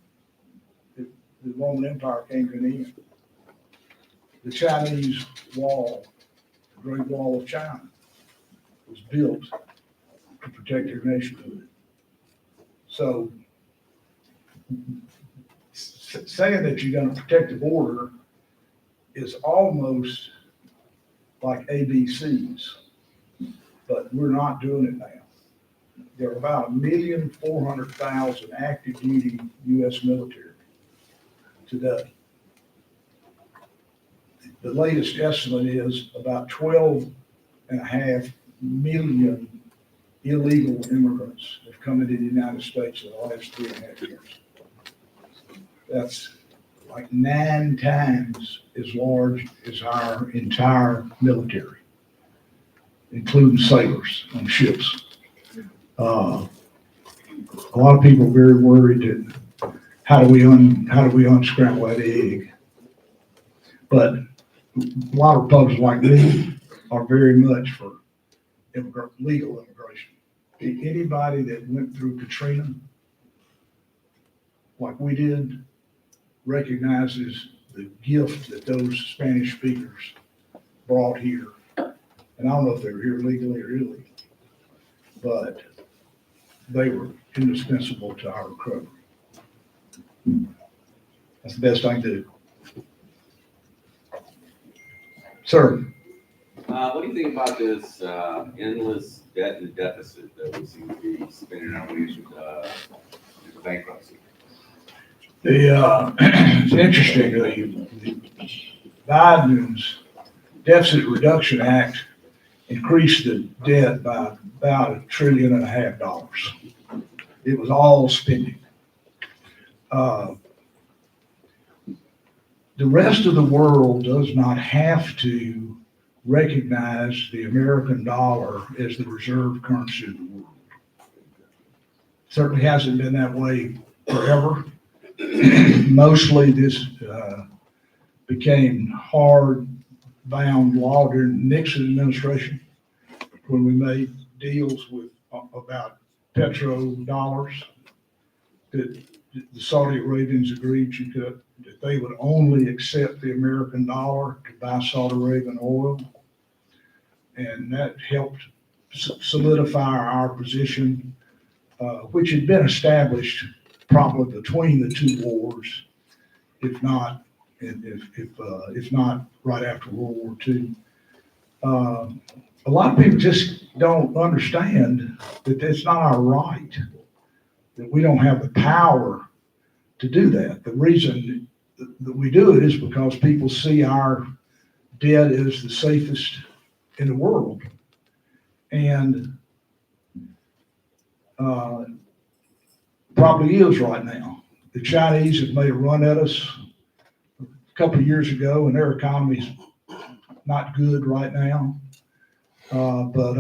the Roman Empire came to an end. The Chinese Wall, the Great Wall of China, was built to protect their nationhood. So saying that you're going to protect the border is almost like ABCs, but we're not doing it now. There are about 1,400,000 active duty U.S. military today. The latest estimate is about 12.5 million illegal immigrants have come into the United States in the last 3.5 years. That's like 9 times as large as our entire military, including sailors on ships. A lot of people are very worried that how do we unscramble that egg? But a lot of Republicans like me are very much for legal immigration. Anybody that went through Katrina, like we did, recognizes the gift that those Spanish speakers brought here. And I don't know if they were here legally or illegally, but they were indispensable to our recovery. That's the best I can do. Sir? What do you think about this endless debt and deficit that we seem to be spinning our wheels with bankruptcy? It's interesting, the Biden's Deficit Reduction Act increased the debt by about $1.5 trillion. It was all spending. The rest of the world does not have to recognize the American dollar as the reserve currency of the world. Certainly hasn't been that way forever. Mostly this became hard-bound law during the Nixon administration when we made deals with about petrodollars that the Saudi Arabians agreed that they would only accept the American dollar to buy Saudi Arabian oil. And that helped solidify our position, which had been established probably between the two wars, if not right after World War II. A lot of people just don't understand that it's not our right, that we don't have the power to do that. The reason that we do it is because people see our debt as the safest in the world. And probably is right now. The Chinese have made a run at us a couple of years ago, and their economy's not good right now. But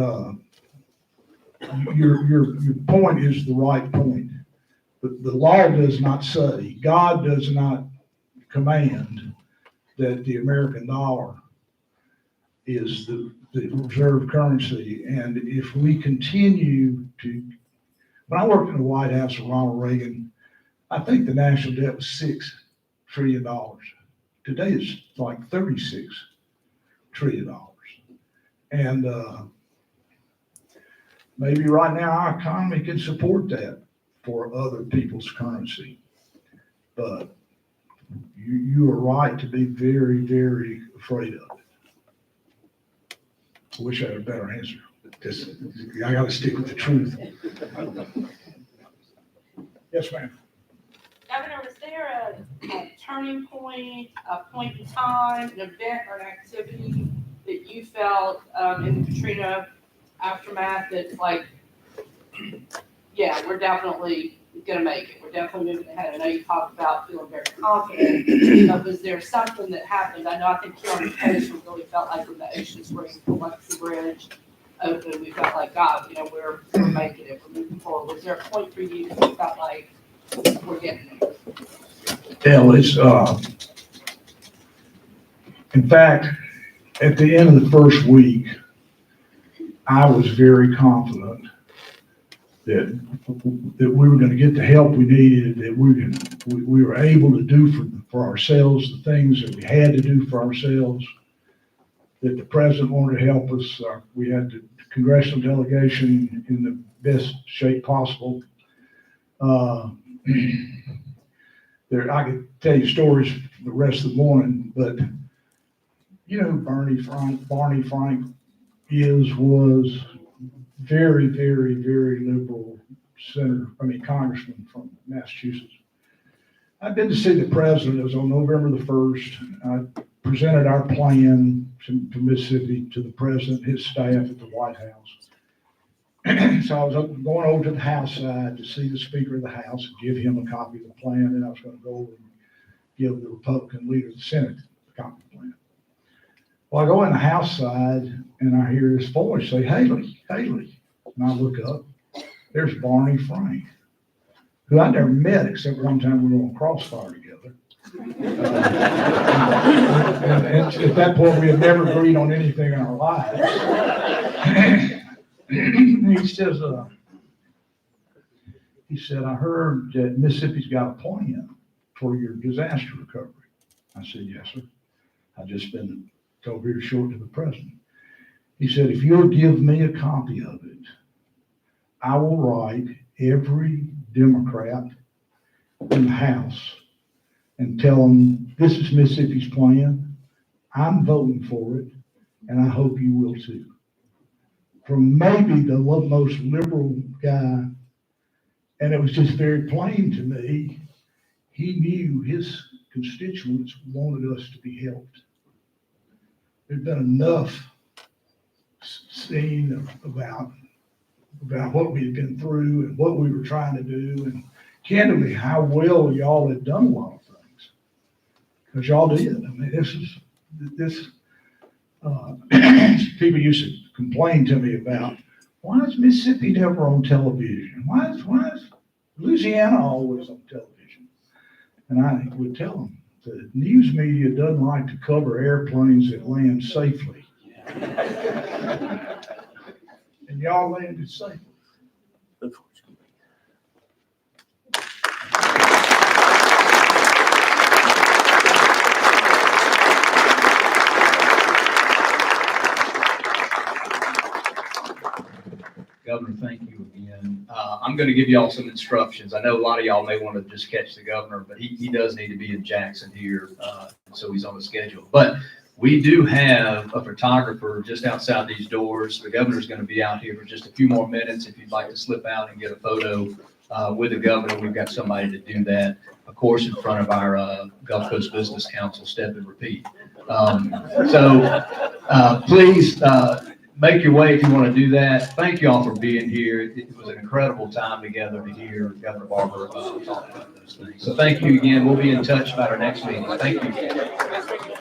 your point is the right point. The law does not say, God does not command that the American dollar is the reserve currency. And if we continue to, when I worked in the White House with Ronald Reagan, I think the national debt was $6 trillion. Today it's like $36 trillion. And maybe right now our economy can support that for other people's currency. But you are right to be very, very afraid of it. I wish I had a better answer. Because I got to stick with the truth. Yes, ma'am. Governor, was there a turning point, a point in time, an event or an activity that you felt in the Katrina aftermath that's like, yeah, we're definitely gonna make it. We're definitely moving ahead. I know you talked about feeling very confident, but was there something that happened? I know I think here on the coast, we really felt like when the Ocean Springs Biloxi Bridge opened, we felt like, God, you know, we're making it, we're moving forward. Was there a point for you that you felt like we're getting there? Yeah, it's, in fact, at the end of the first week, I was very confident that we were going to get the help we needed, that we were able to do for ourselves the things that we had to do for ourselves, that the president wanted to help us. We had the congressional delegation in the best shape possible. I could tell you stories for the rest of the morning, but you know, Barney Frank was very, very, very liberal congressman from Massachusetts. I've been to see the president. It was on November the 1st. I presented our plan to Mississippi to the president, his staff at the White House. So I was going over to the House side to see the Speaker of the House and give him a copy of the plan, and I was going to go over and give the Republican leader of the Senate a copy of the plan. Well, I go in the House side, and I hear this voice say, Haley. And I look up, there's Barney Frank, who I never met except one time we were on Crossfire together. And at that point, we had never agreed on anything in our lives. He said, I heard that Mississippi's got a plan for your disaster recovery. I said, yes, sir. I've just been told here to show it to the president. He said, if you'll give me a copy of it, I will write every Democrat in the House and tell them, this is Mississippi's plan. I'm voting for it, and I hope you will too. From maybe the most liberal guy, and it was just very plain to me, he knew his constituents wanted us to be helped. There'd been enough seen about what we had been through and what we were trying to do, and candidly, how well y'all had done a lot of things. Because y'all did. I mean, people used to complain to me about, why is Mississippi never on television? Why is Louisiana always on television? And I would tell them, the news media doesn't like to cover airplanes that land safely. And y'all landed safely. Governor, thank you again. I'm going to give y'all some instructions. I know a lot of y'all may want to just catch the governor, but he does need to be in Jackson here, so he's on the schedule. But we do have a photographer just outside these doors. The governor's going to be out here for just a few more minutes. If you'd like to slip out and get a photo with the governor, we've got somebody to do that, of course, in front of our Gulf Coast Business Council step and repeat. Please make your way if you want to do that. Thank you all for being here. It was an incredible time together to hear Governor Barbour talk about those things. So thank you again. We'll be in touch about our next meeting. Thank you.